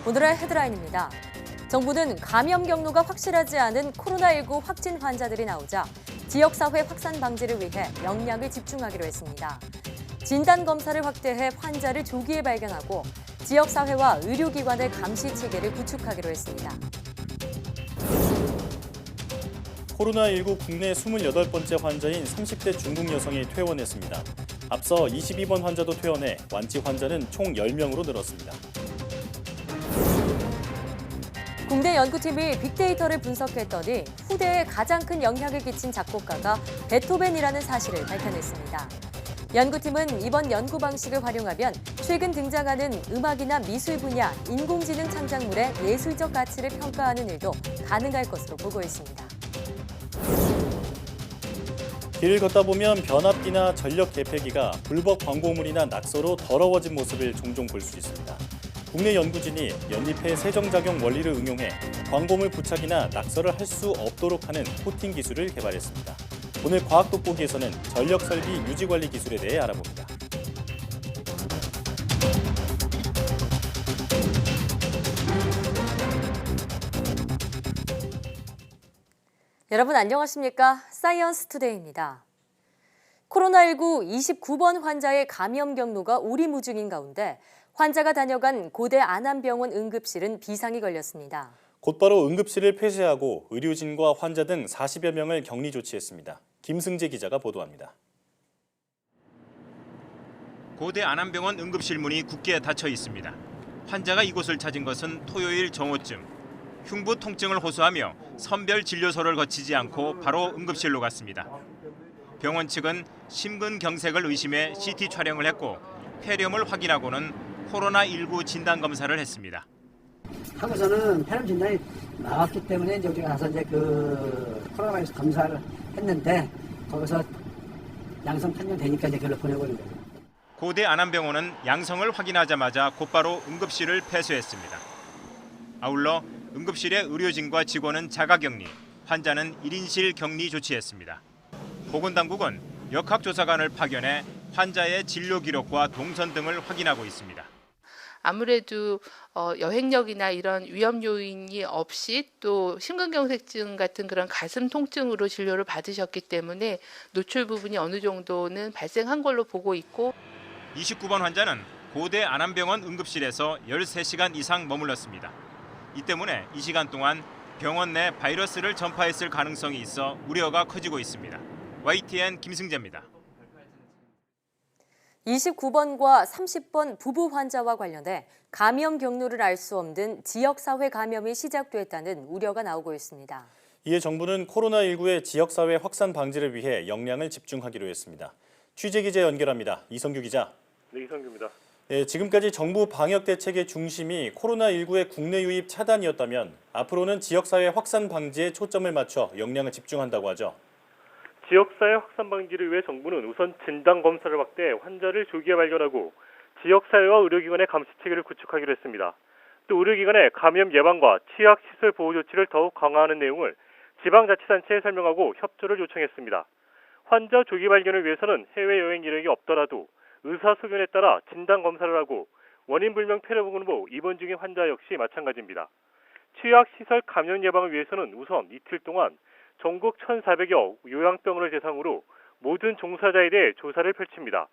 오늘의 헤드라인입니다. 정부는 감염 경로가 확실하지 않은 코로나19 확진 환자들이 나오자 지역사회 확산 방지를 위해 역량을 집중하기로 했습니다. 진단검사를 확대해 환자를 조기에 발견하고 지역사회와 의료기관의 감시 체계를 구축하기로 했습니다. 코로나19 국내 28번째 환자인 30대 중국 여성이 퇴원했습니다. 앞서 22번 환자도 퇴원해 완치 환자는 총 10명으로 늘었습니다. 국내 연구팀이 빅데이터를 분석했더니 후대에 가장 큰 영향을 끼친 작곡가가 베토벤이라는 사실을 밝혀냈습니다. 연구팀은 이번 연구 방식을 활용하면 최근 등장하는 음악이나 미술 분야, 인공지능 창작물의 예술적 가치를 평가하는 일도 가능할 것으로 보고 있습니다. 길을 걷다 보면 변압기나 전력 개폐기가 불법 광고물이나 낙서로 더러워진 모습을 종종 볼 수 있습니다. 국내 연구진이 연립해 세정작용 원리를 응용해 광고물 부착이나 낙서를 할 수 없도록 하는 코팅 기술을 개발했습니다. 오늘 과학 돋보기에서는 전력 설비 유지 관리 기술에 대해 알아봅니다. 여러분 안녕하십니까? 사이언스 투데이입니다. 코로나19 29번 환자의 감염 경로가 오리무중인 가운데 환자가 다녀간 고대 안암병원 응급실은 비상이 걸렸습니다. 곧바로 응급실을 폐쇄하고 의료진과 환자 등 40여 명을 격리 조치했습니다. 김승재 기자가 보도합니다. 고대 안암병원 응급실 문이 굳게 닫혀 있습니다. 환자가 이곳을 찾은 것은 토요일 정오쯤. 흉부 통증을 호소하며 선별 진료소를 거치지 않고 바로 응급실로 갔습니다. 병원 측은 심근경색을 의심해 CT 촬영을 했고 폐렴을 확인하고는 코로나19 진단검사를 했습니다. 하고서는 폐렴 진단이 나왔기 때문에 이제 우리가 가서 이제 코로나19 검사를 했는데 거기서 양성 판정되니까 이제 그걸로 보내버린 거예요. 고대 안암병원은 양성을 확인하자마자 곧바로 응급실을 폐쇄했습니다. 아울러 응급실의 의료진과 직원은 자가격리, 환자는 1인실 격리 조치했습니다. 보건당국은 역학조사관을 파견해 환자의 진료 기록과 동선 등을 확인하고 있습니다. 아무래도 여행력이나 이런 위험 요인이 없이 또 심근경색증 같은 그런 가슴 통증으로 진료를 받으셨기 때문에 노출 부분이 어느 정도는 발생한 걸로 보고 있고 29번 환자는 고대 안암병원 응급실에서 13시간 이상 머물렀습니다. 이 때문에 이 시간 동안 병원 내 바이러스를 전파했을 가능성이 있어 우려가 커지고 있습니다. YTN 김승재입니다. 29번과 30번 부부 환자와 관련해 감염 경로를 알 수 없는 지역사회 감염이 시작됐다는 우려가 나오고 있습니다. 이에 정부는 코로나19의 지역사회 확산 방지를 위해 역량을 집중하기로 했습니다. 취재기자 연결합니다. 이성규 기자. 네, 이성규입니다. 네, 지금까지 정부 방역 대책의 중심이 코로나19의 국내 유입 차단이었다면 앞으로는 지역사회 확산 방지에 초점을 맞춰 역량을 집중한다고 하죠. 지역사회 확산 방지를 위해 정부는 우선 진단검사를 확대해 환자를 조기에 발견하고 지역사회와 의료기관의 감시체계를 구축하기로 했습니다. 또 의료기관의 감염 예방과 취약시설 보호 조치를 더욱 강화하는 내용을 지방자치단체에 설명하고 협조를 요청했습니다. 환자 조기 발견을 위해서는 해외여행 이력이 없더라도 의사소견에 따라 진단검사를 하고 원인불명 폐렴으로 입원 중인 환자 역시 마찬가지입니다. 취약시설 감염 예방을 위해서는 우선 이틀 동안 전국 1,400여 요양병원을 대상으로 모든 종사자에 대해 조사를 펼칩니다.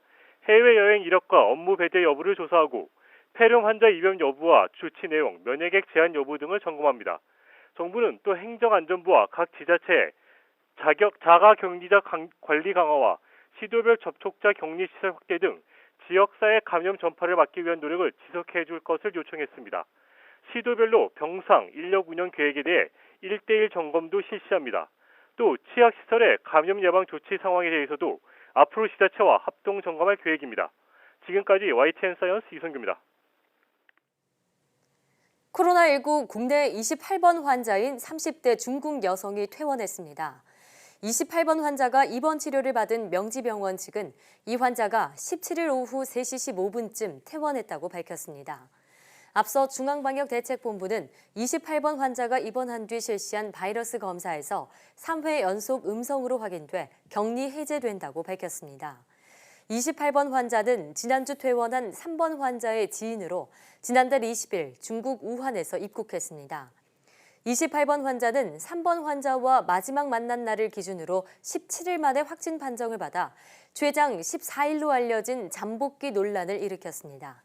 해외여행 이력과 업무 배제 여부를 조사하고 폐렴 환자 입원 여부와 조치 내용, 면회객 제한 여부 등을 점검합니다. 정부는 또 행정안전부와 각 지자체에 자가격리자 관리 강화와 시도별 접촉자 격리시설 확대 등 지역사회 감염 전파를 막기 위한 노력을 지속해 줄 것을 요청했습니다. 시도별로 병상, 인력 운영 계획에 대해 1:1 점검도 실시합니다. 또 취약시설의 감염 예방 조치 상황에 대해서도 앞으로 지자체와 합동 점검할 계획입니다. 지금까지 YTN 사이언스 이성규입니다. 코로나19 국내 28번 환자인 30대 중국 여성이 퇴원했습니다. 28번 환자가 입원 치료를 받은 명지병원 측은 이 환자가 17일 오후 3시 15분쯤 퇴원했다고 밝혔습니다. 앞서 중앙방역대책본부는 28번 환자가 입원한 뒤 실시한 바이러스 검사에서 3회 연속 음성으로 확인돼 격리 해제된다고 밝혔습니다. 28번 환자는 지난주 퇴원한 3번 환자의 지인으로 지난달 20일 중국 우한에서 입국했습니다. 28번 환자는 3번 환자와 마지막 만난 날을 기준으로 17일 만에 확진 판정을 받아 최장 14일로 알려진 잠복기 논란을 일으켰습니다.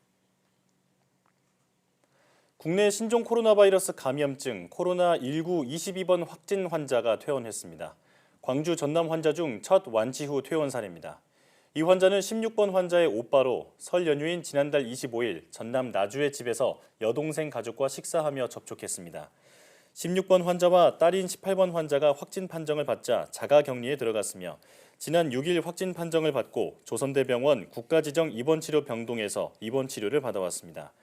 국내 신종 코로나 바이러스 감염증 코로나19 22번 확진 환자가 퇴원했습니다. 광주 전남 환자 중 첫 완치 후 퇴원 사례입니다. 이 환자는 16번 환자의 오빠로 설 연휴인 지난달 25일 전남 나주의 집에서 여동생 가족과 식사하며 접촉했습니다. 16번 환자와 딸인 18번 환자가 확진 판정을 받자 자가격리에 들어갔으며 지난 6일 확진 판정을 받고 조선대병원 국가지정 입원치료 병동에서 입원 치료를 받아왔습니다.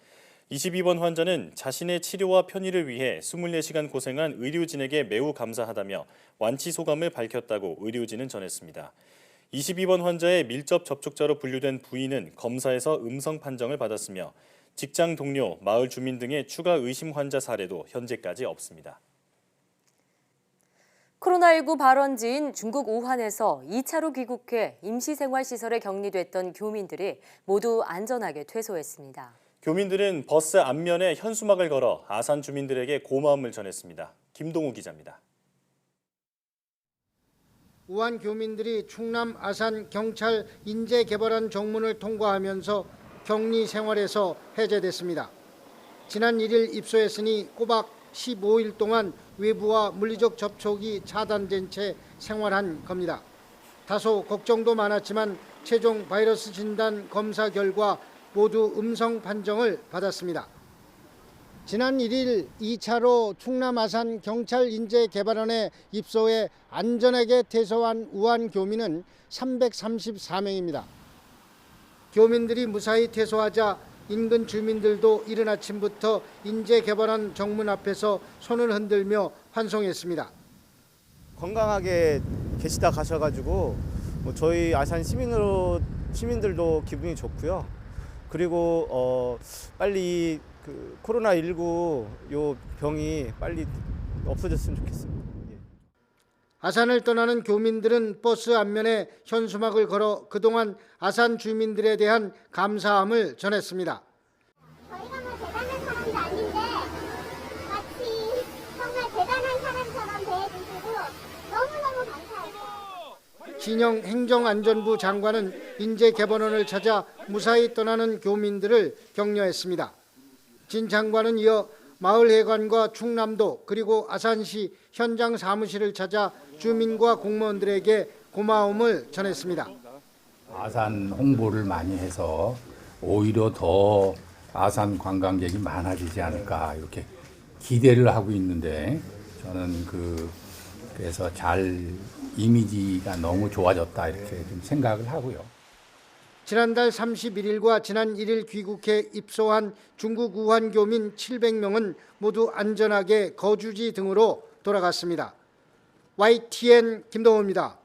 22번 환자는 자신의 치료와 편의를 위해 24시간 고생한 의료진에게 매우 감사하다며 완치 소감을 밝혔다고 의료진은 전했습니다. 22번 환자의 밀접 접촉자로 분류된 부인은 검사에서 음성 판정을 받았으며 직장 동료, 마을 주민 등의 추가 의심 환자 사례도 현재까지 없습니다. 코로나19 발원지인 중국 우한에서 2차로 귀국해 임시생활시설에 격리됐던 교민들이 모두 안전하게 퇴소했습니다. 교민들은 버스 앞면에 현수막을 걸어 아산 주민들에게 고마움을 전했습니다. 김동우 기자입니다. 우한 교민들이 충남 아산 경찰 인재개발원 정문을 통과하면서 격리 생활에서 해제됐습니다. 지난 1일 입소했으니 꼬박 15일 동안 외부와 물리적 접촉이 차단된 채 생활한 겁니다. 다소 걱정도 많았지만 최종 바이러스 진단 검사 결과 모두 음성 판정을 받았습니다. 지난 1일 2차로 충남 아산 경찰 인재개발원에 입소해 안전하게 퇴소한 우한 교민은 334명입니다. 교민들이 무사히 퇴소하자 인근 주민들도 이른 아침부터 인재개발원 정문 앞에서 손을 흔들며 환송했습니다. 건강하게 계시다 가셔가지고 저희 아산 시민들도 기분이 좋고요. 그리고 빨리 코로나19 요 병이 빨리 없어졌으면 좋겠습니다. 아산을 떠나는 교민들은 버스 앞면에 현수막을 걸어 그동안 아산 주민들에 대한 감사함을 전했습니다. 저희가 뭐 대단한 사람도 아닌데 마치 정말 대단한 사람처럼 대해주시고 너무너무 감사해요. 신영 행정안전부 장관은 인재개발원을 찾아 무사히 떠나는 교민들을 격려했습니다. 진 장관은 이어 마을회관과 충남도 그리고 아산시 현장 사무실을 찾아 주민과 공무원들에게 고마움을 전했습니다. 아산 홍보를 많이 해서 오히려 더 아산 관광객이 많아지지 않을까 이렇게 기대를 하고 있는데 저는 그래서 잘 이미지가 너무 좋아졌다 이렇게 좀 생각을 하고요. 지난달 31일과 지난 1일 귀국해 입소한 중국 우한 교민 700명은 모두 안전하게 거주지 등으로 돌아갔습니다. YTN 김동호입니다.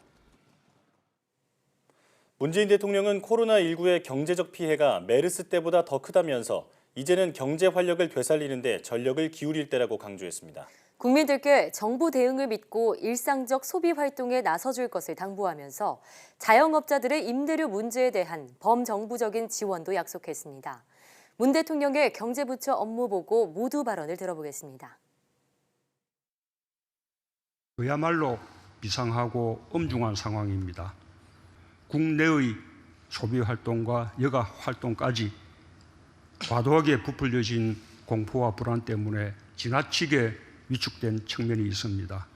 문재인 대통령은 코로나19의 경제적 피해가 메르스 때보다 더 크다면서 이제는 경제 활력을 되살리는 데 전력을 기울일 때라고 강조했습니다. 국민들께 정부 대응을 믿고 일상적 소비 활동에 나서줄 것을 당부하면서 자영업자들의 임대료 문제에 대한 범정부적인 지원도 약속했습니다. 문 대통령의 경제부처 업무보고 모두 발언을 들어보겠습니다. 그야말로 비상하고 엄중한 상황입니다. 국내의 소비 활동과 여가 활동까지 과도하게 부풀려진 공포와 불안 때문에 지나치게 위축된 측면이 있습니다.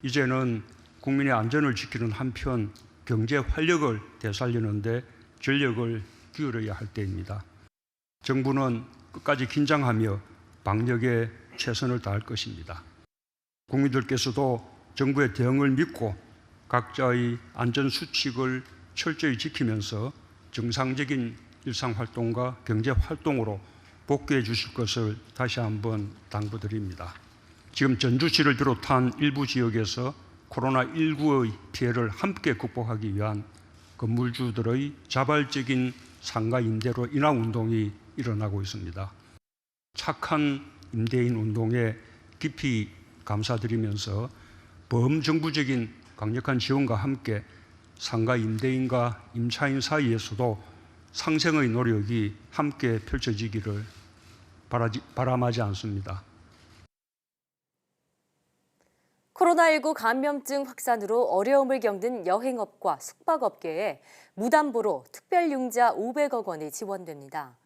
이제는 국민의 안전을 지키는 한편 경제 활력을 되살리는 데 전력을 기울여야 할 때입니다. 정부는 끝까지 긴장하며 방역에 최선을 다할 것입니다. 국민들께서도 정부의 대응을 믿고 각자의 안전수칙을 철저히 지키면서 정상적인 일상활동과 경제활동으로 복귀해 주실 것을 다시 한번 당부드립니다. 지금 전주시를 비롯한 일부 지역에서 코로나19의 피해를 함께 극복하기 위한 건물주들의 자발적인 상가 임대로 인하 운동이 일어나고 있습니다. 착한 임대인 운동에 깊이 감사드리면서 범정부적인 강력한 지원과 함께 상가 임대인과 임차인 사이에서도 상생의 노력이 함께 펼쳐지기를 바람하지 않습니다. 코로나19 감염증 확산으로 어려움을 겪는 여행업과 숙박업계에 무담보로 특별융자 500억 원이 지원됩니다.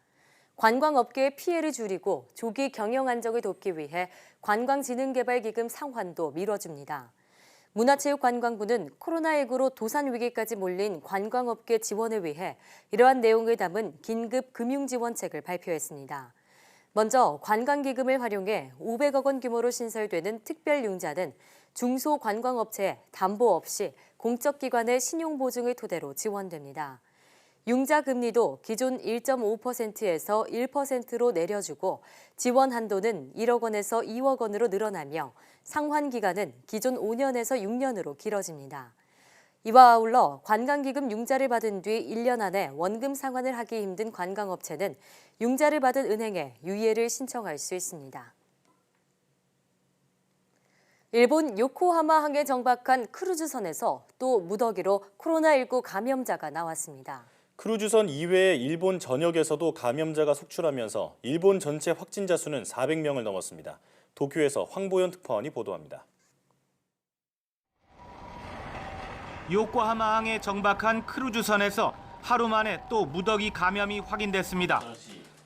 관광업계의 피해를 줄이고 조기 경영 안정을 돕기 위해 관광진흥개발기금 상환도 미뤄줍니다. 문화체육관광부는 코로나19로 도산 위기까지 몰린 관광업계 지원을 위해 이러한 내용을 담은 긴급 금융지원책을 발표했습니다. 먼저 관광기금을 활용해 500억 원 규모로 신설되는 특별융자는 중소관광업체에 담보 없이 공적기관의 신용보증을 토대로 지원됩니다. 융자 금리도 기존 1.5%에서 1%로 내려주고 지원 한도는 1억 원에서 2억 원으로 늘어나며 상환 기간은 기존 5년에서 6년으로 길어집니다. 이와 아울러 관광기금 융자를 받은 뒤 1년 안에 원금 상환을 하기 힘든 관광업체는 융자를 받은 은행에 유예를 신청할 수 있습니다. 일본 요코하마항에 정박한 크루즈선에서 또 무더기로 코로나19 감염자가 나왔습니다. 크루즈선 이외의 일본 전역에서도 감염자가 속출하면서 일본 전체 확진자 수는 400명을 넘었습니다. 도쿄에서 황보현 특파원이 보도합니다. 요코하마항에 정박한 크루즈선에서 하루 만에 또 무더기 감염이 확인됐습니다.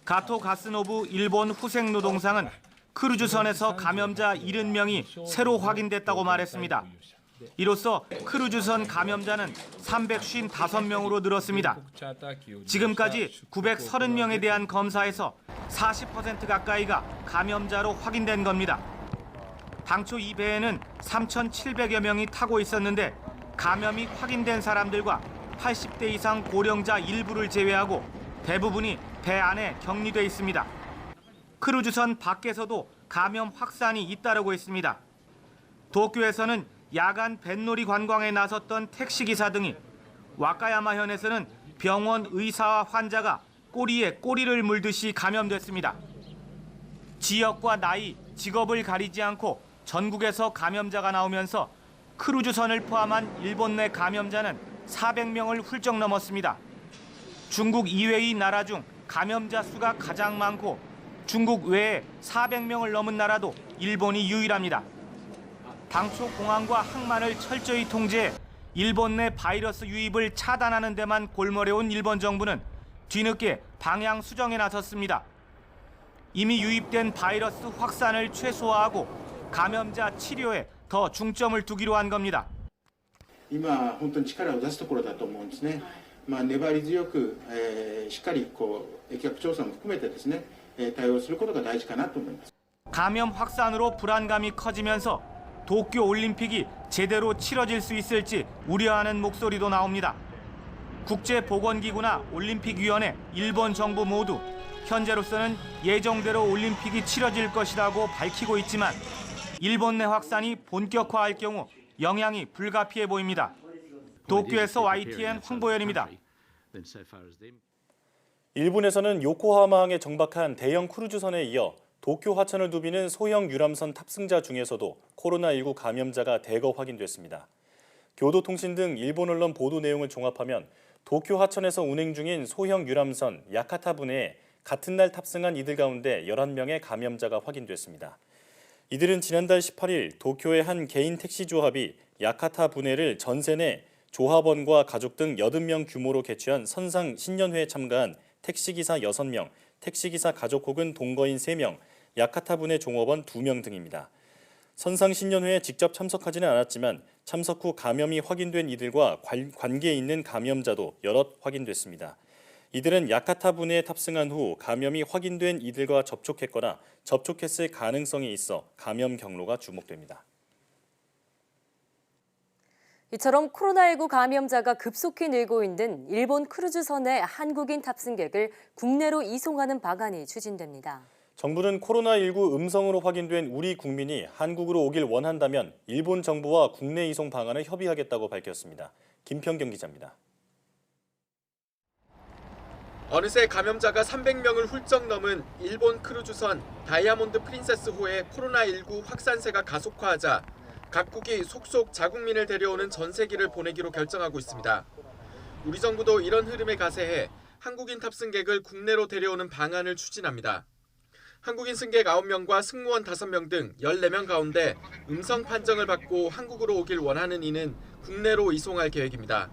가토 가스노부 일본 후생노동상은 크루즈선에서 감염자 70명이 새로 확인됐다고 말했습니다. 이로써 크루즈선 감염자는 355명으로 늘었습니다. 지금까지 930명에 대한 검사에서 40% 가까이가 감염자로 확인된 겁니다. 당초 이 배에는 3,700여 명이 타고 있었는데 감염이 확인된 사람들과 80대 이상 고령자 일부를 제외하고 대부분이 배 안에 격리돼 있습니다. 크루즈선 밖에서도 감염 확산이 잇따르고 있습니다. 도쿄에서는 야간 뱃놀이 관광에 나섰던 택시기사 등이, 와카야마현에서는 병원 의사와 환자가 꼬리에 꼬리를 물듯이 감염됐습니다. 지역과 나이, 직업을 가리지 않고 전국에서 감염자가 나오면서 크루즈선을 포함한 일본 내 감염자는 400명을 훌쩍 넘었습니다. 중국 이외의 나라 중 감염자 수가 가장 많고 중국 외에 400명을 넘은 나라도 일본이 유일합니다. 당초 공항과 항만을 철저히 통제해 일본 내 바이러스 유입을 차단하는 데만 골머려온 일본 정부는 뒤늦게 방향 수정에 나섰습니다. 이미 유입된 바이러스 확산을 최소화하고 감염자 치료에 더 중점을 두기로 한 겁니다. 今本当に力を出すところだと思うんですね。粘り強くしっかり疫学調査も含めてですね対応することが大事かなと思います。 감염 확산으로 불안감이 커지면서 도쿄 올림픽이 제대로 치러질 수 있을지 우려하는 목소리도 나옵니다. 국제보건기구나 올림픽위원회, 일본 정부 모두 현재로서는 예정대로 올림픽이 치러질 것이라고 밝히고 있지만 일본 내 확산이 본격화할 경우 영향이 불가피해 보입니다. 도쿄에서 YTN 황보현입니다. 일본에서는 요코하마항에 정박한 대형 크루즈선에 이어 도쿄 하천을 누비는 소형 유람선 탑승자 중에서도 코로나19 감염자가 대거 확인됐습니다. 교도통신 등 일본 언론 보도 내용을 종합하면 도쿄 하천에서 운행 중인 소형 유람선 야카타 분해에 같은 날 탑승한 이들 가운데 11명의 감염자가 확인됐습니다. 이들은 지난달 18일 도쿄의 한 개인 택시 조합이 야카타 분해를 전세 내 조합원과 가족 등 80명 규모로 개최한 선상 신년회에 참가한 택시기사 6명, 택시기사 가족 혹은 동거인 3명, 야카타 분해 종업원 2명 등입니다. 선상 신년회에 직접 참석하지는 않았지만 참석 후 감염이 확인된 이들과 관계 있는 감염자도 여럿 확인됐습니다. 이들은 야카타 분해에 탑승한 후 감염이 확인된 이들과 접촉했거나 접촉했을 가능성이 있어 감염 경로가 주목됩니다. 이처럼 코로나19 감염자가 급속히 늘고 있는 일본 크루즈선의 한국인 탑승객을 국내로 이송하는 방안이 추진됩니다. 정부는 코로나19 음성으로 확인된 우리 국민이 한국으로 오길 원한다면 일본 정부와 국내 이송 방안을 협의하겠다고 밝혔습니다. 김평경 기자입니다. 어느새 감염자가 300명을 훌쩍 넘은 일본 크루즈선 다이아몬드 프린세스호의 코로나19 확산세가 가속화하자 각국이 속속 자국민을 데려오는 전세기를 보내기로 결정하고 있습니다. 우리 정부도 이런 흐름에 가세해 한국인 탑승객을 국내로 데려오는 방안을 추진합니다. 한국인 승객 9명과 승무원 5명 등 14명 가운데 음성 판정을 받고 한국으로 오길 원하는 이는 국내로 이송할 계획입니다.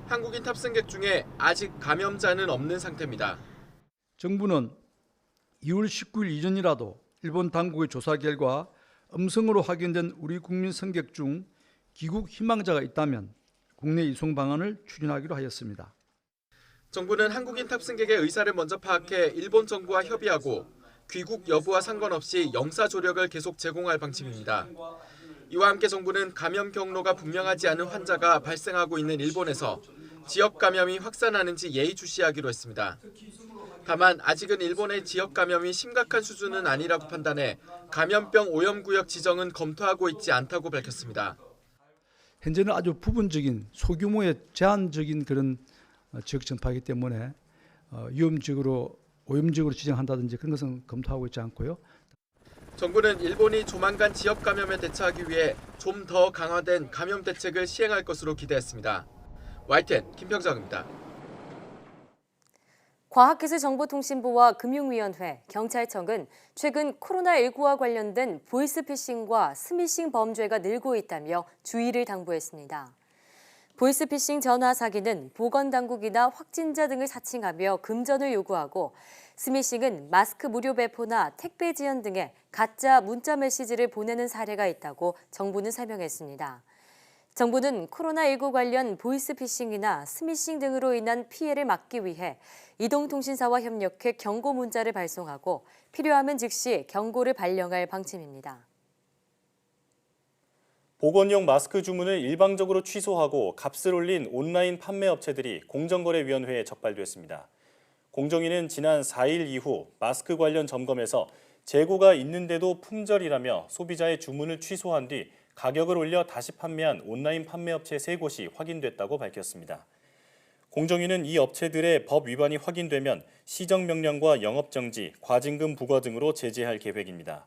한국인 탑승객 중에 아직 감염자는 없는 상태입니다. 정부는 2월 19일 이전이라도 일본 당국의 조사 결과 음성으로 확인된 우리 국민 승객 중 귀국 희망자가 있다면 국내 이송 방안을 추진하기로 하였습니다. 정부는 한국인 탑승객의 의사를 먼저 파악해 일본 정부와 협의하고 귀국 여부와 상관없이 영사 조력을 계속 제공할 방침입니다. 이와 함께 정부는 감염 경로가 분명하지 않은 환자가 발생하고 있는 일본에서 지역 감염이 확산하는지 예의주시하기로 했습니다. 다만 아직은 일본의 지역 감염이 심각한 수준은 아니라고 판단해 감염병 오염구역 지정은 검토하고 있지 않다고 밝혔습니다. 현재는 아주 부분적인 소규모의 제한적인 그런 지역 전파이기 때문에 위험적으로 오염적으로 지정한다든지 그런 것은 검토하고 있지 않고요. 정부는 일본이 조만간 지역 감염에 대처하기 위해 좀 더 강화된 감염 대책을 시행할 것으로 기대했습니다. YTN 김평정입니다. 과학기술정보통신부와 금융위원회, 경찰청은 최근 코로나19와 관련된 보이스피싱과 스미싱 범죄가 늘고 있다며 주의를 당부했습니다. 보이스피싱 전화 사기는 보건당국이나 확진자 등을 사칭하며 금전을 요구하고 스미싱은 마스크 무료 배포나 택배 지연 등의 가짜 문자 메시지를 보내는 사례가 있다고 정부는 설명했습니다. 정부는 코로나19 관련 보이스피싱이나 스미싱 등으로 인한 피해를 막기 위해 이동통신사와 협력해 경고 문자를 발송하고 필요하면 즉시 경고를 발령할 방침입니다. 보건용 마스크 주문을 일방적으로 취소하고 값을 올린 온라인 판매 업체들이 공정거래위원회에 적발됐습니다. 공정위는 지난 4일 이후 마스크 관련 점검에서 재고가 있는데도 품절이라며 소비자의 주문을 취소한 뒤 가격을 올려 다시 판매한 온라인 판매업체 3곳이 확인됐다고 밝혔습니다. 공정위는 이 업체들의 법 위반이 확인되면 시정명령과 영업정지, 과징금 부과 등으로 제재할 계획입니다.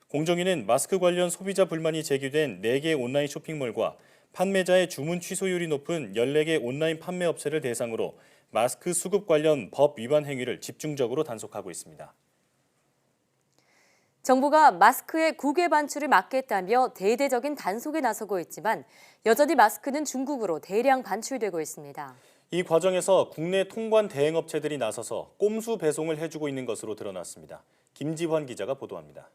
공정위는 마스크 관련 소비자 불만이 제기된 4개 온라인 쇼핑몰과 판매자의 주문 취소율이 높은 14개 온라인 판매업체를 대상으로 마스크 수급 관련 법 위반 행위를 집중적으로 단속하고 있습니다. 정부가 마스크의 국외 반출을 막겠다며 대대적인 단속에 나서고 있지만 여전히 마스크는 중국으로 대량 반출되고 있습니다. 이 과정에서 국내 통관 대행업체들이 나서서 꼼수 배송을 해주고 있는 것으로 드러났습니다. 김지환 기자가 보도합니다.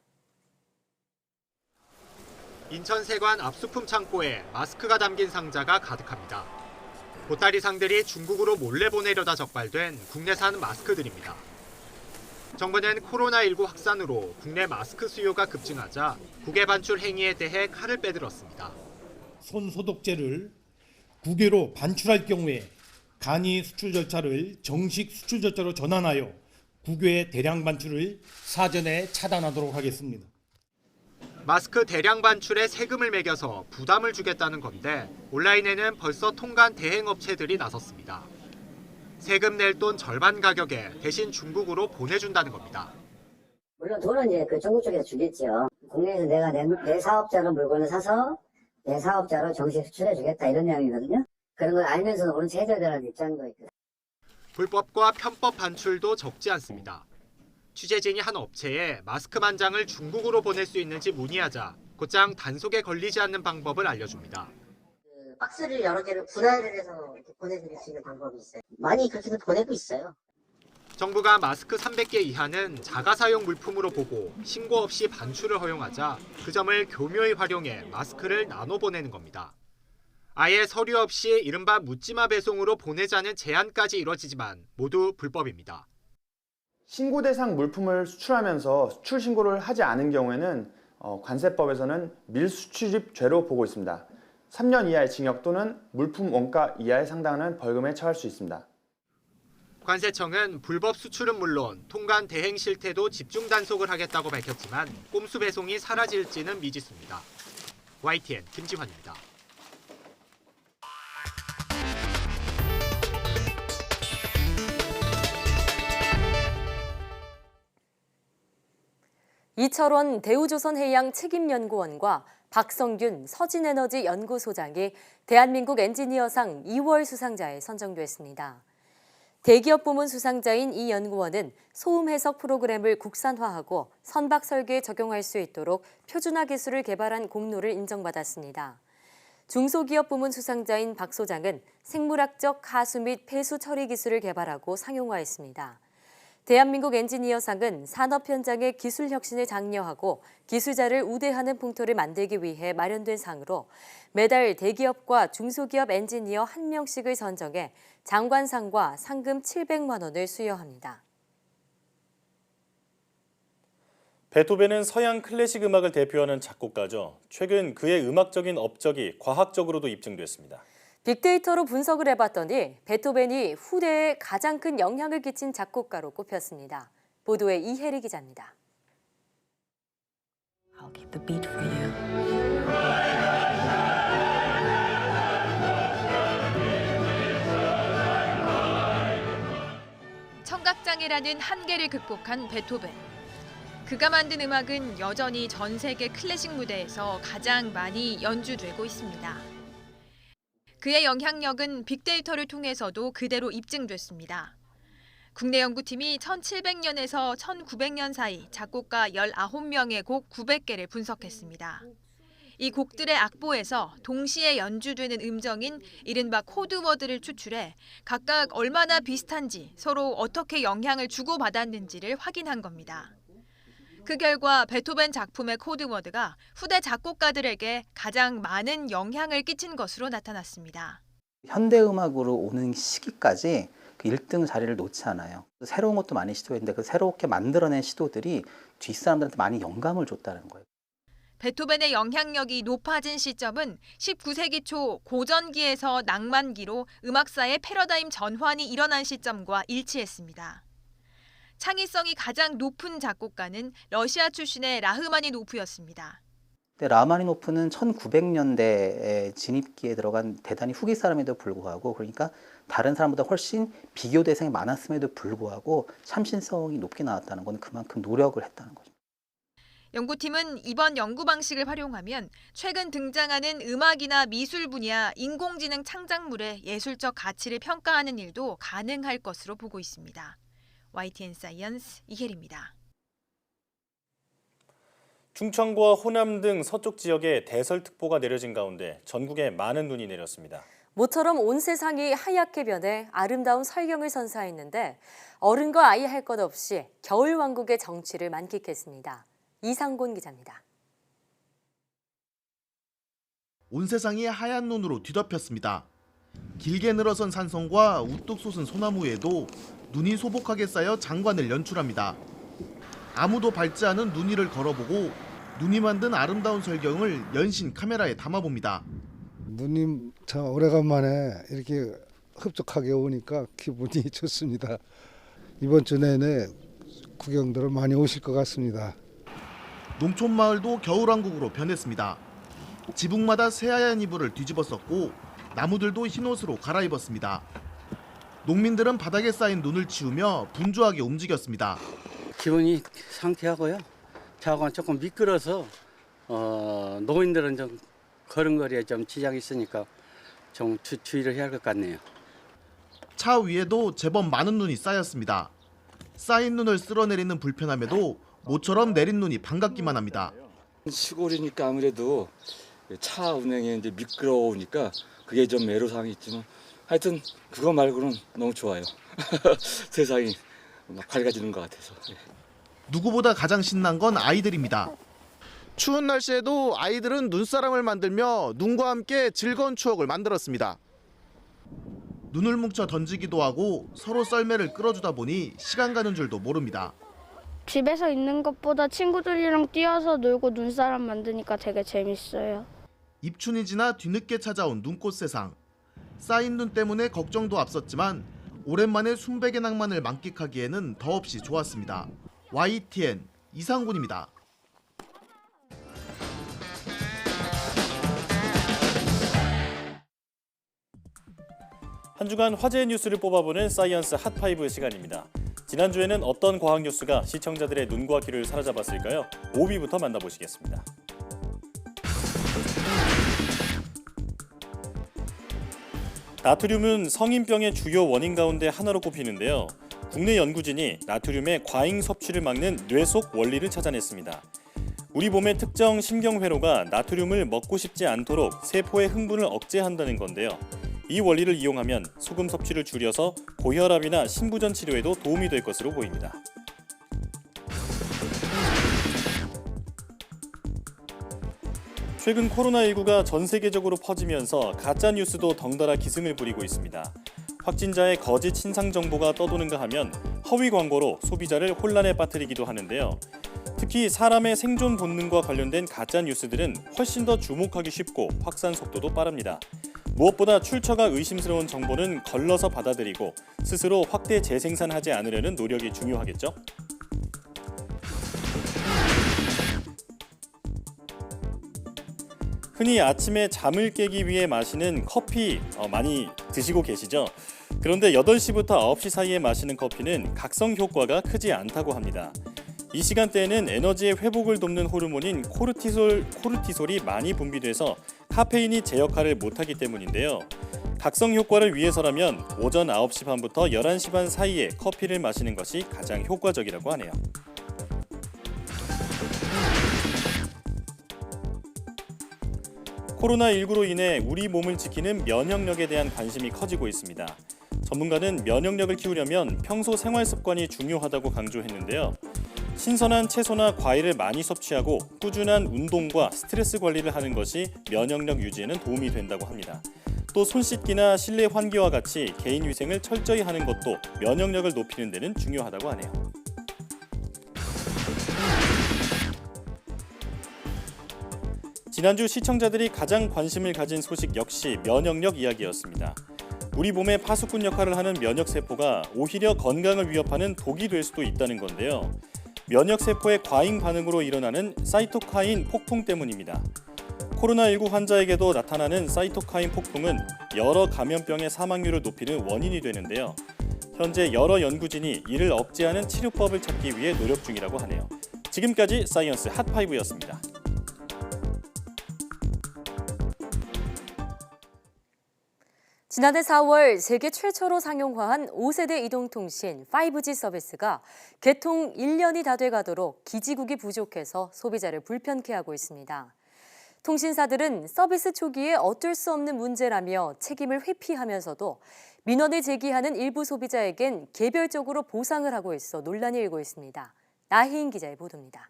인천 세관 압수품 창고에 마스크가 담긴 상자가 가득합니다. 보따리 상들이 중국으로 몰래 보내려다 적발된 국내산 마스크들입니다. 정부는 코로나19 확산으로 국내 마스크 수요가 급증하자 국외 반출 행위에 대해 칼을 빼들었습니다. 손 소독제를 국외로 반출할 경우에 간이 수출 절차를 정식 수출 절차로 전환하여 국외 대량 반출을 사전에 차단하도록 하겠습니다. 마스크 대량 반출에 세금을 매겨서 부담을 주겠다는 건데 온라인에는 벌써 통관 대행업체들이 나섰습니다. 세금 낼 돈 절반 가격에 대신 중국으로 보내준다는 겁니다. 물론 돈은 이제 중국 쪽에서 주겠죠. 국내에서 내가 내 사업자로 물건을 사서 내 사업자로 정식 수출해 주겠다 이런 내용이거든요. 그런 걸 알면서도 오른 해결되라는 입장도 있고. 불법과 편법 반출도 적지 않습니다. 취재진이 한 업체에 마스크 만 장을 중국으로 보낼 수 있는지 문의하자 곧장 단속에 걸리지 않는 방법을 알려줍니다. 박스를 여러 개를 분할을 해서 이렇게 보내드릴 수 있는 방법이 있어요. 많이 그렇게도 보내고 있어요. 정부가 마스크 300개 이하는 자가 사용 물품으로 보고 신고 없이 반출을 허용하자 그 점을 교묘히 활용해 마스크를 나눠 보내는 겁니다. 아예 서류 없이 이른바 묻지마 배송으로 보내자는 제안까지 이뤄지지만 모두 불법입니다. 신고 대상 물품을 수출하면서 수출 신고를 하지 않은 경우에는 관세법에서는 밀수출입죄로 보고 있습니다. 3년 이하의 징역 또는 물품 원가 이하에 상당하는 벌금에 처할 수 있습니다. 관세청은 불법 수출은 물론 통관 대행 실태도 집중 단속을 하겠다고 밝혔지만 꼼수 배송이 사라질지는 미지수입니다. YTN 김지환입니다. 이철원 대우조선해양 책임연구원과 박성균 서진에너지연구소장이 대한민국 엔지니어상 2월 수상자에 선정됐습니다. 대기업 부문 수상자인 이 연구원은 소음 해석 프로그램을 국산화하고 선박 설계에 적용할 수 있도록 표준화 기술을 개발한 공로를 인정받았습니다. 중소기업 부문 수상자인 박 소장은 생물학적 하수 및 폐수 처리 기술을 개발하고 상용화했습니다. 대한민국 엔지니어상은 산업 현장의 기술 혁신에 장려하고 기술자를 우대하는 풍토를 만들기 위해 마련된 상으로 매달 대기업과 중소기업 엔지니어 1명씩을 선정해 장관상과 상금 700만 원을 수여합니다. 베토벤은 서양 클래식 음악을 대표하는 작곡가죠. 최근 그의 음악적인 업적이 과학적으로도 입증됐습니다. 빅데이터로 분석을 해봤더니 베토벤이 후대에 가장 큰 영향을 끼친 작곡가로 꼽혔습니다. 보도에 이혜리 기자입니다. I'll keep the beat for you. 청각장애라는 한계를 극복한 베토벤. 그가 만든 음악은 여전히 전 세계 클래식 무대에서 가장 많이 연주되고 있습니다. 그의 영향력은 빅데이터를 통해서도 그대로 입증됐습니다. 국내 연구팀이 1700년에서 1900년 사이 작곡가 19명의 곡 900개를 분석했습니다. 이 곡들의 악보에서 동시에 연주되는 음정인 이른바 코드워드를 추출해 각각 얼마나 비슷한지 서로 어떻게 영향을 주고받았는지를 확인한 겁니다. 그 결과 베토벤 작품의 코드워드가 후대 작곡가들에게 가장 많은 영향을 끼친 것으로 나타났습니다. 현대음악으로 오는 시기까지 그 1등 자리를 놓지 않아요. 새로운 것도 많이 시도했는데 그 새롭게 만들어낸 시도들이 뒷사람들한테 많이 영감을 줬다는 거예요. 베토벤의 영향력이 높아진 시점은 19세기 초 고전기에서 낭만기로 음악사의 패러다임 전환이 일어난 시점과 일치했습니다. 창의성이 가장 높은 작곡가는 러시아 출신의 라흐마니노프였습니다. 라흐마니노프는 1900년대에 진입기에 들어간 대단히 후기 사람에도 불구하고 그러니까 다른 사람보다 훨씬 비교 대상이 많았음에도 불구하고 참신성이 높게 나왔다는 건 그만큼 노력을 했다는 거죠. 연구팀은 이번 연구 방식을 활용하면 최근 등장하는 음악이나 미술 분야 인공지능 창작물의 예술적 가치를 평가하는 일도 가능할 것으로 보고 있습니다. YTN 사이언스 이혜리입니다. 충청과 호남 등 서쪽 지역에 대설특보가 내려진 가운데 전국에 많은 눈이 내렸습니다. 모처럼 온 세상이 하얗게 변해 아름다운 설경을 선사했는데 어른과 아이 할 것 없이 겨울왕국의 정취를 만끽했습니다. 이상곤 기자입니다. 온 세상이 하얀 눈으로 뒤덮였습니다. 길게 늘어선 산성과 우뚝 솟은 소나무에도 눈이 소복하게 쌓여 장관을 연출합니다. 아무도 밟지 않은 눈 위를 걸어보고 눈이 만든 아름다운 설경을 연신 카메라에 담아봅니다. 눈이 참 오래간만에 이렇게 흡족하게 오니까 기분이 좋습니다. 이번 주 내내 구경들을 많이 오실 것 같습니다. 농촌 마을도 겨울왕국으로 변했습니다. 지붕마다 새하얀 이불을 뒤집어 썼고 나무들도 흰옷으로 갈아입었습니다. 농민들은 바닥에 쌓인 눈을 치우며 분주하게 움직였습니다. 기분이 상쾌하고요. 자고는 조금 미끄러서 노인들은 좀 걸음걸이에 좀 지장이 있으니까 좀 주의를 해야 할 것 같네요. 차 위에도 제법 많은 눈이 쌓였습니다. 쌓인 눈을 쓸어내리는 불편함에도 모처럼 내린 눈이 반갑기만 합니다. 시골이니까 아무래도 차 운행에 이제 미끄러우니까 그게 좀 애로사항이 있지만 하여튼 그거 말고는 너무 좋아요. 세상이 막 밝아지는 것 같아서. 누구보다 가장 신난 건 아이들입니다. 추운 날씨에도 아이들은 눈사람을 만들며 눈과 함께 즐거운 추억을 만들었습니다. 눈을 뭉쳐 던지기도 하고 서로 썰매를 끌어주다 보니 시간 가는 줄도 모릅니다. 집에서 있는 것보다 친구들이랑 뛰어서 놀고 눈사람 만드니까 되게 재밌어요. 입춘이 지나 뒤늦게 찾아온 눈꽃 세상. 쌓인 눈 때문에 걱정도 앞섰지만 오랜만에 순백의 낭만을 만끽하기에는 더없이 좋았습니다. YTN 이상군입니다. 한 주간 화제의 뉴스를 뽑아보는 사이언스 핫5 시간입니다. 지난주에는 어떤 과학 뉴스가 시청자들의 눈과 귀를 사로잡았을까요? 5위부터 만나보시겠습니다. 나트륨은 성인병의 주요 원인 가운데 하나로 꼽히는데요. 국내 연구진이 나트륨의 과잉 섭취를 막는 뇌 속 원리를 찾아냈습니다. 우리 몸의 특정 신경회로가 나트륨을 먹고 싶지 않도록 세포의 흥분을 억제한다는 건데요. 이 원리를 이용하면 소금 섭취를 줄여서 고혈압이나 신부전 치료에도 도움이 될 것으로 보입니다. 최근 코로나19가 전 세계적으로 퍼지면서 가짜 뉴스도 덩달아 기승을 부리고 있습니다. 확진자의 거짓 신상 정보가 떠도는가 하면 허위 광고로 소비자를 혼란에 빠뜨리기도 하는데요. 특히 사람의 생존 본능과 관련된 가짜 뉴스들은 훨씬 더 주목하기 쉽고 확산 속도도 빠릅니다. 무엇보다 출처가 의심스러운 정보는 걸러서 받아들이고 스스로 확대 재생산하지 않으려는 노력이 중요하겠죠. 흔히 아침에 잠을 깨기 위해 마시는 커피 많이 드시고 계시죠? 그런데 8시부터 9시 사이에 마시는 커피는 각성 효과가 크지 않다고 합니다. 이 시간대에는 에너지의 회복을 돕는 호르몬인 코르티솔이 많이 분비돼서 카페인이 제 역할을 못하기 때문인데요. 각성 효과를 위해서라면 오전 9시 반부터 11시 반 사이에 커피를 마시는 것이 가장 효과적이라고 하네요. 코로나19로 인해 우리 몸을 지키는 면역력에 대한 관심이 커지고 있습니다. 전문가는 면역력을 키우려면 평소 생활 습관이 중요하다고 강조했는데요. 신선한 채소나 과일을 많이 섭취하고 꾸준한 운동과 스트레스 관리를 하는 것이 면역력 유지에는 도움이 된다고 합니다. 또 손 씻기나 실내 환기와 같이 개인 위생을 철저히 하는 것도 면역력을 높이는 데는 중요하다고 하네요. 지난주 시청자들이 가장 관심을 가진 소식 역시 면역력 이야기였습니다. 우리 몸의 파수꾼 역할을 하는 면역세포가 오히려 건강을 위협하는 독이 될 수도 있다는 건데요. 면역세포의 과잉 반응으로 일어나는 사이토카인 폭풍 때문입니다. 코로나19 환자에게도 나타나는 사이토카인 폭풍은 여러 감염병의 사망률을 높이는 원인이 되는데요. 현재 여러 연구진이 이를 억제하는 치료법을 찾기 위해 노력 중이라고 하네요. 지금까지 사이언스 핫5였습니다. 지난해 4월 세계 최초로 상용화한 5세대 이동통신 5G 서비스가 개통 1년이 다 돼가도록 기지국이 부족해서 소비자를 불편케 하고 있습니다. 통신사들은 서비스 초기에 어쩔 수 없는 문제라며 책임을 회피하면서도 민원을 제기하는 일부 소비자에겐 개별적으로 보상을 하고 있어 논란이 일고 있습니다. 나희인 기자의 보도입니다.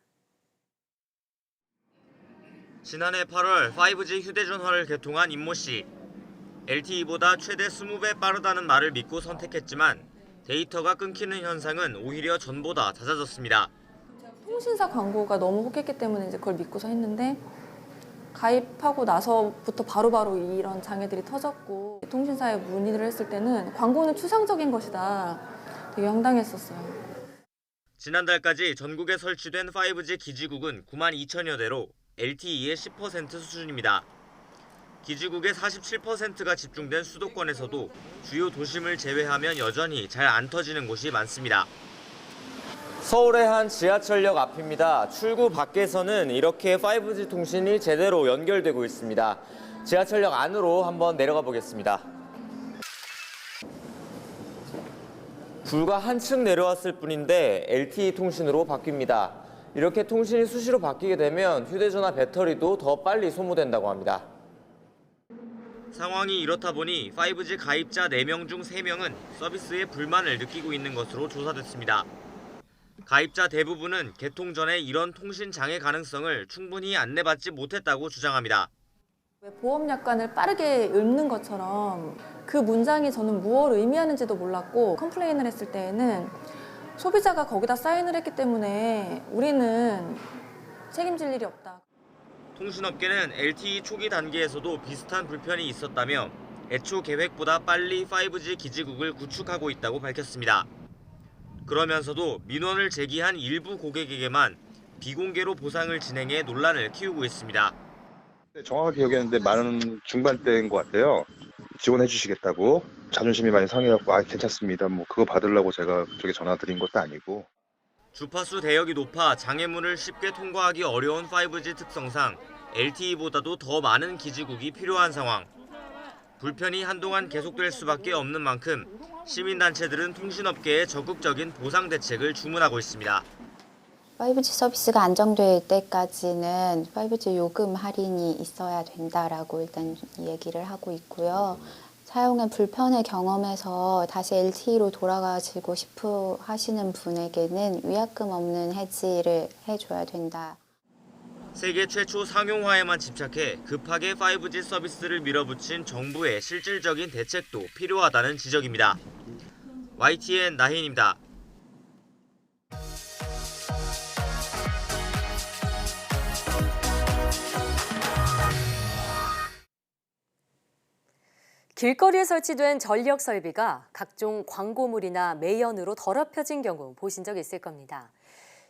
지난해 8월 5G 휴대전화를 개통한 임모 씨. LTE보다 최대 20배 빠르다는 말을 믿고 선택했지만 데이터가 끊기는 현상은 오히려 전보다 잦아졌습니다. 통신사 광고가 너무 혹했기 때문에 이제 그걸 믿고서 했는데 가입하고 나서부터 바로바로 이런 장애들이 터졌고 통신사에 문의를 했을 때는 광고는 추상적인 것이다. 되게 황당했었어요. 지난달까지 전국에 설치된 5G 기지국은 9만 2천여 대로 LTE의 10% 수준입니다. 기지국의 47%가 집중된 수도권에서도 주요 도심을 제외하면 여전히 잘 안 터지는 곳이 많습니다. 서울의 한 지하철역 앞입니다. 출구 밖에서는 이렇게 5G 통신이 제대로 연결되고 있습니다. 지하철역 안으로 한번 내려가 보겠습니다. 불과 한층 내려왔을 뿐인데 LTE 통신으로 바뀝니다. 이렇게 통신이 수시로 바뀌게 되면 휴대전화 배터리도 더 빨리 소모된다고 합니다. 상황이 이렇다 보니 5G 가입자 4명 중 3명은 서비스에 불만을 느끼고 있는 것으로 조사됐습니다. 가입자 대부분은 개통 전에 이런 통신 장애 가능성을 충분히 안내받지 못했다고 주장합니다. 보험 약관을 빠르게 읽는 것처럼 그 문장이 저는 무엇을 의미하는지도 몰랐고 컴플레인을 했을 때에는 소비자가 거기다 사인을 했기 때문에 우리는 책임질 일이 없다. 통신업계는 LTE 초기 단계에서도 비슷한 불편이 있었다며 애초 계획보다 빨리 5G 기지국을 구축하고 있다고 밝혔습니다. 그러면서도 민원을 제기한 일부 고객에게만 비공개로 보상을 진행해 논란을 키우고 있습니다. 정확하게 기억했는데 많은 중반대인 것 같아요. 지원해 주시겠다고 자존심이 많이 상해갖고 괜찮습니다. 뭐 그거 받으려고 제가 그쪽에 전화 드린 것도 아니고. 주파수 대역이 높아 장애물을 쉽게 통과하기 어려운 5G 특성상 LTE보다도 더 많은 기지국이 필요한 상황. 불편이 한동안 계속될 수밖에 없는 만큼 시민단체들은 통신업계에 적극적인 보상 대책을 주문하고 있습니다. 5G 서비스가 안정될 때까지는 5G 요금 할인이 있어야 된다라고 일단 얘기를 하고 있고요. 사용의 불편을 경험해서 다시 LTE로 돌아가시고 싶어 하시는 분에게는 위약금 없는 해지를 해줘야 된다. 세계 최초 상용화에만 집착해 급하게 5G 서비스를 밀어붙인 정부의 실질적인 대책도 필요하다는 지적입니다. YTN 나혜인입니다. 길거리에 설치된 전력 설비가 각종 광고물이나 매연으로 더럽혀진 경우 보신 적 있을 겁니다.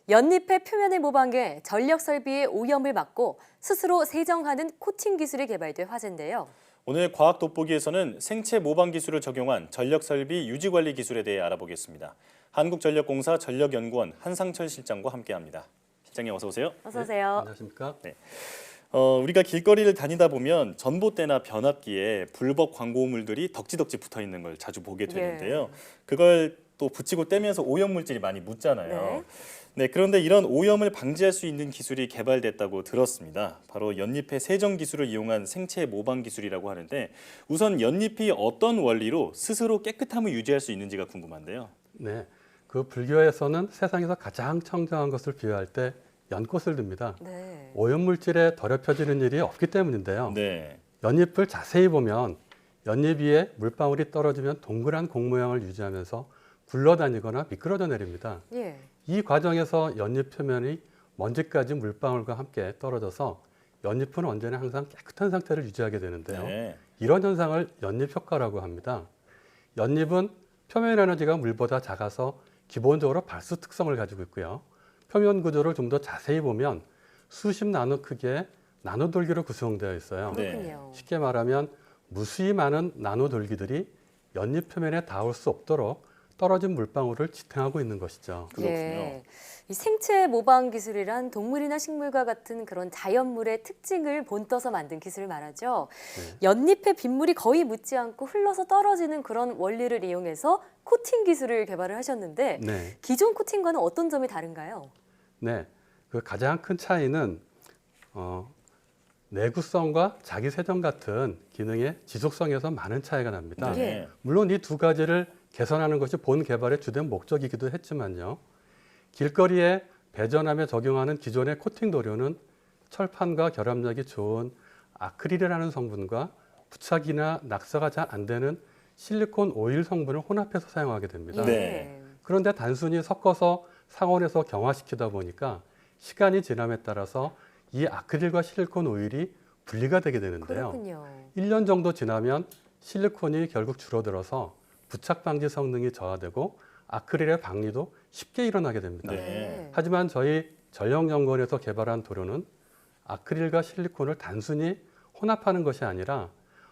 연잎의 표면을 모방해 전력 설비의 오염을 막고 스스로 세정하는 코팅 기술이 개발돼 화제인데요. 오늘 과학 돋보기에서는 생체 모방 기술을 적용한 전력 설비 유지 관리 기술에 대해 알아보겠습니다. 한국전력공사 전력연구원 한상철 실장과 함께합니다. 실장님 어서 오세요. 어서 오세요. 안녕하십니까? 네. 우리가 길거리를 다니다 보면 전봇대나 변압기에 불법 광고물들이 덕지덕지 붙어 있는 걸 자주 보게 되는데요. 그걸 또 붙이고 떼면서 오염물질이 많이 묻잖아요. 네, 그런데 이런 오염을 방지할 수 있는 기술이 개발됐다고 들었습니다. 바로 연잎의 세정 기술을 이용한 생체 모방 기술이라고 하는데 우선 연잎이 어떤 원리로 스스로 깨끗함을 유지할 수 있는지가 궁금한데요. 네, 그 불교에서는 세상에서 가장 청정한 것을 비유할 때 연꽃을 듭니다. 오염물질에 더럽혀지는 일이 없기 때문인데요. 연잎을 자세히 보면 연잎 위에 물방울이 떨어지면 동그란 공 모양을 유지하면서 굴러다니거나 미끄러져 내립니다. 이 과정에서 연잎 표면이 먼지까지 물방울과 함께 떨어져서 연잎은 언제나 항상 깨끗한 상태를 유지하게 되는데요. 이런 현상을 연잎 효과라고 합니다. 연잎은 표면 에너지가 물보다 작아서 기본적으로 발수 특성을 가지고 있고요. 표면 구조를 좀 더 자세히 보면 수십 나노 크기의 나노돌기로 구성되어 있어요. 쉽게 말하면 무수히 많은 나노돌기들이 연잎 표면에 닿을 수 없도록 떨어진 물방울을 지탱하고 있는 것이죠. 이 생체 모방 기술이란 동물이나 식물과 같은 그런 자연물의 특징을 본떠서 만든 기술을 말하죠. 연잎에 빗물이 거의 묻지 않고 흘러서 떨어지는 그런 원리를 이용해서 코팅 기술을 개발을 하셨는데 기존 코팅과는 어떤 점이 다른가요? 네, 그 가장 큰 차이는 내구성과 자기세정 같은 기능의 지속성에서 많은 차이가 납니다. 물론 이 두 가지를 개선하는 것이 본 개발의 주된 목적이기도 했지만요. 길거리에 배전함에 적용하는 기존의 코팅 도료는 철판과 결합력이 좋은 아크릴이라는 성분과 부착이나 낙서가 잘 안 되는 실리콘 오일 성분을 혼합해서 사용하게 됩니다. 그런데 단순히 섞어서 상온에서 경화시키다 보니까 시간이 지남에 따라서 이 아크릴과 실리콘 오일이 분리가 되게 되는데요. 1년 정도 지나면 실리콘이 결국 줄어들어서 부착 방지 성능이 저하되고 아크릴의 방리도 쉽게 일어나게 됩니다. 하지만 저희 전력연구원에서 개발한 도료는 아크릴과 실리콘을 단순히 혼합하는 것이 아니라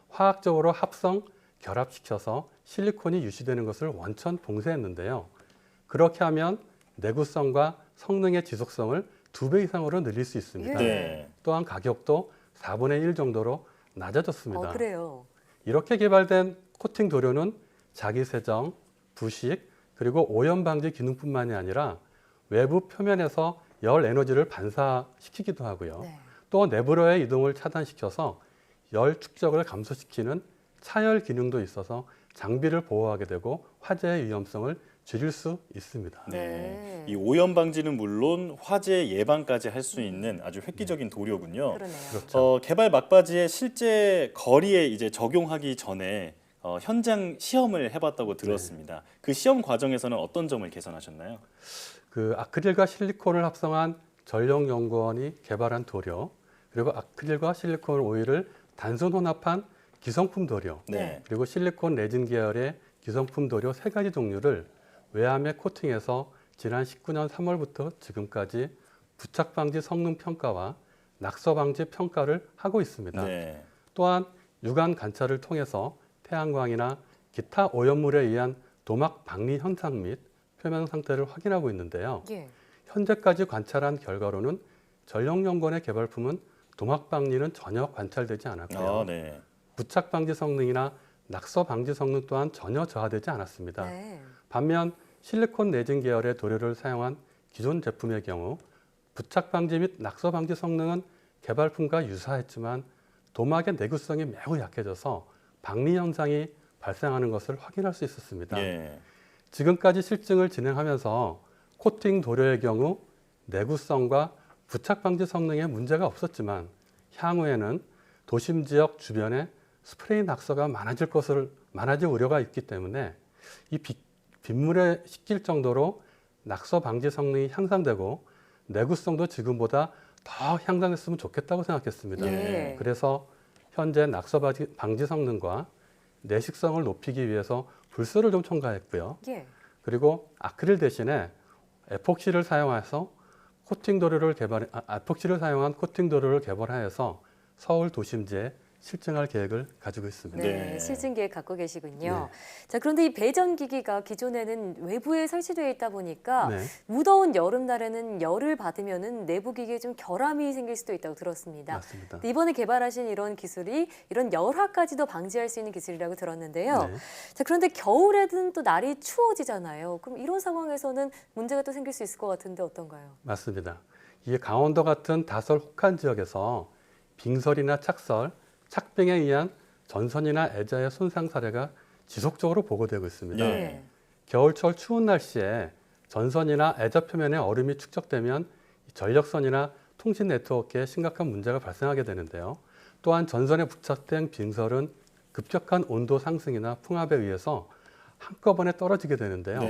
화학적으로 합성, 결합시켜서 실리콘이 유지되는 것을 원천 봉쇄했는데요. 그렇게 하면 내구성과 성능의 지속성을 2배 이상으로 늘릴 수 있습니다. 또한 가격도 4분의 1 정도로 낮아졌습니다. 이렇게 개발된 코팅 도료는 자기세정, 부식, 그리고 오염 방지 기능뿐만이 아니라 외부 표면에서 열 에너지를 반사시키기도 하고요. 또 내부로의 이동을 차단시켜서 열 축적을 감소시키는 차열 기능도 있어서 장비를 보호하게 되고 화재의 위험성을 줄일 수 있습니다. 이 오염 방지는 물론 화재 예방까지 할 수 있는 아주 획기적인 도료군요. 개발 막바지에 실제 거리에 이제 적용하기 전에 현장 시험을 해봤다고 들었습니다. 그 시험 과정에서는 어떤 점을 개선하셨나요? 그 아크릴과 실리콘을 합성한 전력연구원이 개발한 도료, 그리고 아크릴과 실리콘 오일을 단순 혼합한 기성품 도료, 그리고 실리콘 레진 계열의 기성품 도료 3가지 종류를 외암에 코팅해서 지난 19년 3월부터 지금까지 부착 방지 성능 평가와 낙서 방지 평가를 하고 있습니다. 또한 육안 관찰을 통해서 태양광이나 기타 오염물에 의한 도막 박리 현상 및 표면 상태를 확인하고 있는데요. 현재까지 관찰한 결과로는 전력연구원의 개발품은 도막 박리는 전혀 관찰되지 않았고요. 부착 방지 성능이나 낙서 방지 성능 또한 전혀 저하되지 않았습니다. 네. 반면 실리콘 레진 계열의 도료를 사용한 기존 제품의 경우 부착 방지 및 낙서 방지 성능은 개발품과 유사했지만 도막의 내구성이 매우 약해져서 박리 현상이 발생하는 것을 확인할 수 있었습니다. 예. 지금까지 실증을 진행하면서 코팅 도료의 경우 내구성과 부착 방지 성능에 문제가 없었지만 향후에는 도심 지역 주변에 스프레이 낙서가 많아질 우려가 있기 때문에 이 빗물에 씻길 정도로 낙서 방지 성능이 향상되고 내구성도 지금보다 더 향상했으면 좋겠다고 생각했습니다. 예. 그래서 현재 낙서 방지 성능과 내식성을 높이기 위해서 불소를 좀 첨가했고요. 예. 그리고 아크릴 대신에 에폭시를 사용해서 에폭시를 사용한 코팅 도료를 개발하여서 서울 도심지에 실증할 계획을 가지고 있습니다. 네, 실증 계획 갖고 계시군요. 자, 그런데 이 배전기기가 기존에는 외부에 설치되어 있다 보니까 무더운 여름날에는 열을 받으면은 내부 기기에 좀 결함이 생길 수도 있다고 들었습니다. 맞습니다. 이번에 개발하신 이런 기술이 이런 열화까지도 방지할 수 있는 기술이라고 들었는데요. 자, 그런데 겨울에는 또 날이 추워지잖아요. 그럼 이런 상황에서는 문제가 또 생길 수 있을 것 같은데 어떤가요? 맞습니다. 이 강원도 같은 다설 혹한 지역에서 빙설이나 착설, 착빙에 의한 전선이나 애자의 손상 사례가 지속적으로 보고되고 있습니다. 겨울철 추운 날씨에 전선이나 애자 표면에 얼음이 축적되면 전력선이나 통신 네트워크에 심각한 문제가 발생하게 되는데요. 또한 전선에 부착된 빙설은 급격한 온도 상승이나 풍압에 의해서 한꺼번에 떨어지게 되는데요.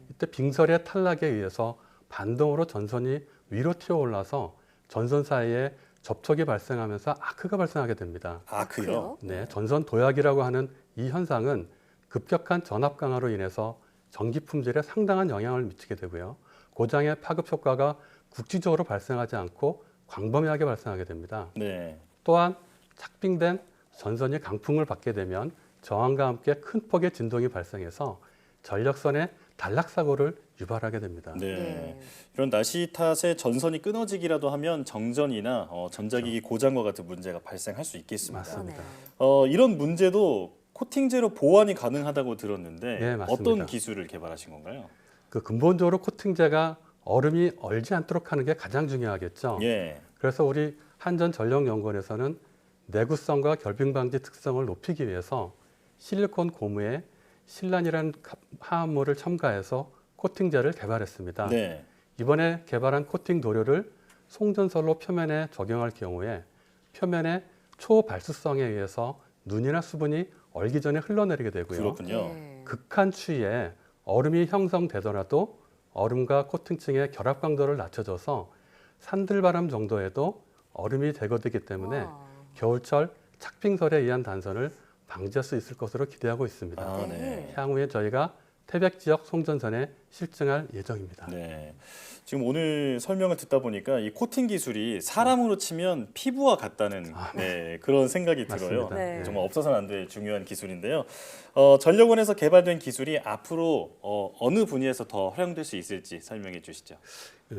이때 빙설의 탈락에 의해서 반동으로 전선이 위로 튀어올라서 전선 사이에 접촉이 발생하면서 아크가 발생하게 됩니다. 아크요? 네, 전선 도약이라고 하는 이 현상은 급격한 전압 강화로 인해서 전기 품질에 상당한 영향을 미치게 되고요. 고장의 파급 효과가 국지적으로 발생하지 않고 광범위하게 발생하게 됩니다. 또한 착빙된 전선이 강풍을 받게 되면 저항과 함께 큰 폭의 진동이 발생해서 전력선의 단락 사고를 유발하게 됩니다. 이런 날씨 탓에 전선이 끊어지기라도 하면 정전이나 전자기기 고장과 같은 문제가 발생할 수 있겠습니다. 맞습니다. 이런 문제도 코팅제로 보완이 가능하다고 들었는데 네, 맞습니다. 어떤 기술을 개발하신 건가요? 근본적으로 코팅제가 얼음이 얼지 않도록 하는 게 가장 중요하겠죠. 그래서 우리 한전전력연구원에서는 내구성과 결빙 방지 특성을 높이기 위해서 실리콘 고무에 실란이라는 화합물을 첨가해서 코팅제를 개발했습니다. 이번에 개발한 코팅 도료를 송전설로 표면에 적용할 경우에 표면의 초발수성에 의해서 눈이나 수분이 얼기 전에 흘러내리게 되고요. 극한 추위에 얼음이 형성되더라도 얼음과 코팅층의 결합 강도를 낮춰줘서 산들바람 정도에도 얼음이 제거되기 때문에 겨울철 착빙설에 의한 단선을 방지할 수 있을 것으로 기대하고 있습니다. 향후에 저희가 태백 지역 송전선에 실증할 예정입니다. 지금 오늘 설명을 듣다 보니까 이 코팅 기술이 사람으로 치면 피부와 같다는 그런 생각이 들어요. 정말 없어서는 안 될 중요한 기술인데요. 전력원에서 개발된 기술이 앞으로 어느 분야에서 더 활용될 수 있을지 설명해 주시죠.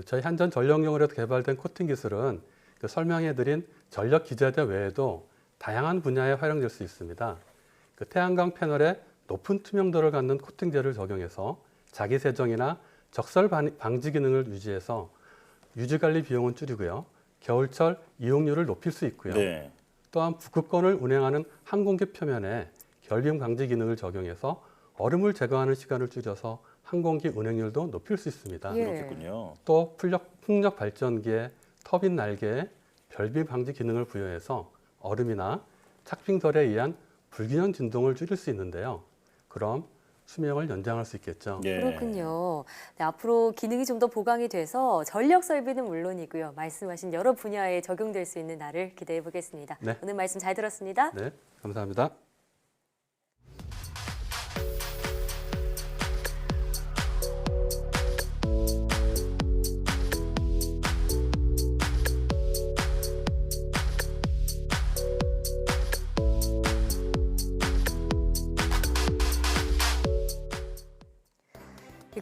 저희 한전전력용으로 개발된 코팅 기술은 설명해드린 전력 기자재 외에도 다양한 분야에 활용될 수 있습니다. 태양광 패널에 높은 투명도를 갖는 코팅제를 적용해서 자기 세정이나 적설 방지 기능을 유지해서 유지관리 비용은 줄이고요. 겨울철 이용률을 높일 수 있고요. 또한 북극권을 운행하는 항공기 표면에 결빙 방지 기능을 적용해서 얼음을 제거하는 시간을 줄여서 항공기 운행률도 높일 수 있습니다. 그렇군요. 또 풍력 발전기에 터빈 날개에 결빙 방지 기능을 부여해서 얼음이나 착빙설에 의한 불균형 진동을 줄일 수 있는데요. 그럼 수명을 연장할 수 있겠죠. 그렇군요. 앞으로 기능이 좀 더 보강이 돼서 전력 설비는 물론이고요. 말씀하신 여러 분야에 적용될 수 있는 날을 기대해 보겠습니다. 오늘 말씀 잘 들었습니다. 네, 감사합니다.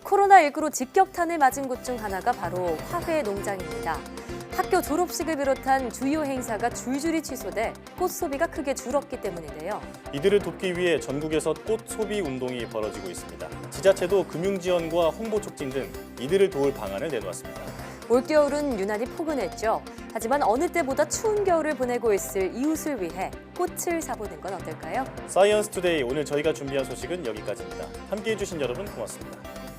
코로나19로 직격탄을 맞은 곳 중 하나가 바로 화훼 농장입니다. 학교 졸업식을 비롯한 주요 행사가 줄줄이 취소돼 꽃 소비가 크게 줄었기 때문인데요. 이들을 돕기 위해 전국에서 꽃 소비 운동이 벌어지고 있습니다. 지자체도 금융 지원과 홍보 촉진 등 이들을 도울 방안을 내놓았습니다. 올겨울은 유난히 포근했죠. 하지만 어느 때보다 추운 겨울을 보내고 있을 이웃을 위해 꽃을 사보는 건 어떨까요? 사이언스 투데이 오늘 저희가 준비한 소식은 여기까지입니다. 함께해 주신 여러분 고맙습니다.